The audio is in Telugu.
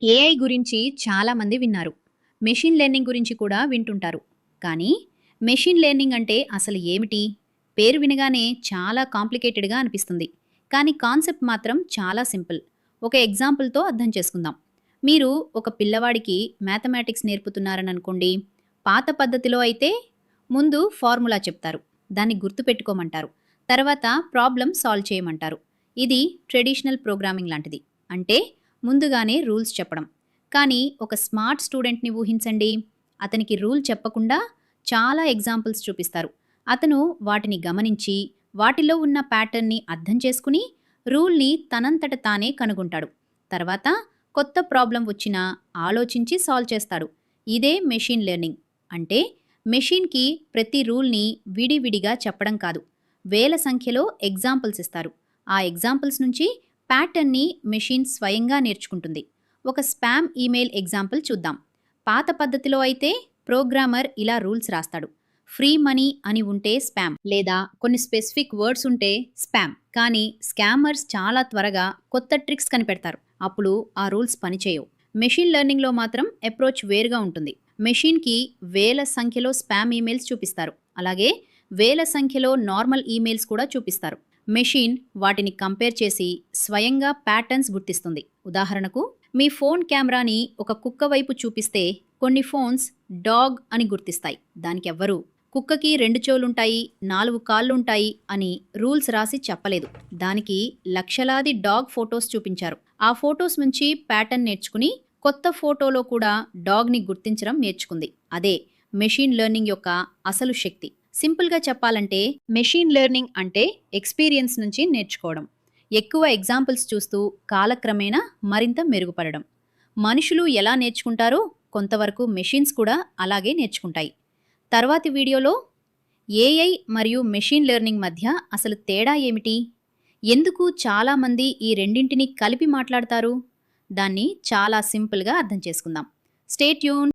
ఏఐ గురించి చాలామంది విన్నారు. మెషిన్ లెర్నింగ్ గురించి కూడా వింటుంటారు. కానీ మెషిన్ లెర్నింగ్ అంటే అసలు ఏమిటి? పేరు వినగానే చాలా కాంప్లికేటెడ్‌గా అనిపిస్తుంది. కానీ కాన్సెప్ట్ మాత్రం చాలా సింపుల్. ఒక ఎగ్జాంపుల్‌తో అర్థం చేసుకుందాం. మీరు ఒక పిల్లవాడికి మ్యాథమెటిక్స్ నేర్పుతున్నారని అనుకోండి. పాత పద్ధతిలో అయితే ముందు ఫార్ములా చెప్తారు. దాన్ని గుర్తుపెట్టుకోమంటారు. తర్వాత ప్రాబ్లమ్ సాల్వ్ చేయమంటారు. ఇది ట్రెడిషనల్ ప్రోగ్రామింగ్ లాంటిది. అంటే ముందుగానే రూల్స్ చెప్పడం. కానీ ఒక స్మార్ట్ స్టూడెంట్‌ని ఊహించండి. అతనికి రూల్ చెప్పకుండా చాలా ఎగ్జాంపుల్స్ చూపిస్తారు. అతను వాటిని గమనించి, వాటిలో ఉన్న ప్యాటర్న్‌ని అర్థం చేసుకుని, రూల్‌ని తనంతట తానే కనుగొంటాడు. తర్వాత కొత్త ప్రాబ్లమ్ వచ్చినా ఆలోచించి సాల్వ్ చేస్తాడు. ఇదే మెషిన్ లెర్నింగ్. అంటే మెషిన్‌కి ప్రతి రూల్‌ని విడివిడిగా చెప్పడం కాదు. వేల సంఖ్యలో ఎగ్జాంపుల్స్ ఇస్తారు. ఆ ఎగ్జాంపుల్స్ నుంచి ప్యాటర్న్ని మెషిన్ స్వయంగా నేర్చుకుంటుంది. ఒక స్పామ్ ఈమెయిల్ ఎగ్జాంపుల్ చూద్దాం. పాత పద్ధతిలో అయితే ప్రోగ్రామర్ ఇలా రూల్స్ రాస్తాడు. ఫ్రీ మనీ అని ఉంటే స్పామ్, లేదా కొన్ని స్పెసిఫిక్ వర్డ్స్ ఉంటే స్పామ్. కానీ స్కామర్స్ చాలా త్వరగా కొత్త ట్రిక్స్ కనిపెడతారు. అప్పుడు ఆ రూల్స్ పనిచేయవు. మెషిన్ లెర్నింగ్లో మాత్రం అప్రోచ్ వేరుగా ఉంటుంది. మెషిన్కి వేల సంఖ్యలో స్పామ్ ఈమెయిల్స్ చూపిస్తారు. అలాగే వేల సంఖ్యలో నార్మల్ ఈమెయిల్స్ కూడా చూపిస్తారు. మెషిన్ వాటిని కంపేర్ చేసి స్వయంగా ప్యాటర్న్స్ గుర్తిస్తుంది. ఉదాహరణకు, మీ ఫోన్ కెమెరాని ఒక కుక్క వైపు చూపిస్తే కొన్ని ఫోన్స్ డాగ్ అని గుర్తిస్తాయి. దానికెవ్వరూ కుక్కకి 2 చెవులుంటాయి, 4 కాళ్ళుంటాయి అని రూల్స్ రాసి చెప్పలేదు. దానికి లక్షలాది డాగ్ ఫొటోస్ చూపించారు. ఆ ఫొటోస్ నుంచి ప్యాటర్న్ నేర్చుకుని కొత్త ఫోటోలో కూడా డాగ్ని గుర్తించడం నేర్చుకుంది. అదే మెషిన్ లెర్నింగ్ యొక్క అసలు శక్తి. సింపుల్గా చెప్పాలంటే మెషిన్ లెర్నింగ్ అంటే ఎక్స్పీరియన్స్ నుంచి నేర్చుకోవడం. ఎక్కువ ఎగ్జాంపుల్స్ చూస్తూ కాలక్రమేణా మరింత మెరుగుపడడం. మనుషులు ఎలా నేర్చుకుంటారో కొంతవరకు మెషిన్స్ కూడా అలాగే నేర్చుకుంటాయి. తర్వాతి వీడియోలో ఏఐ మరియు మెషిన్ లెర్నింగ్ మధ్య అసలు తేడా ఏమిటి? ఎందుకు చాలామంది ఈ రెండింటిని కలిపి మాట్లాడతారు? దాన్ని చాలా సింపుల్గా అర్థం చేసుకుందాం. Stay tune.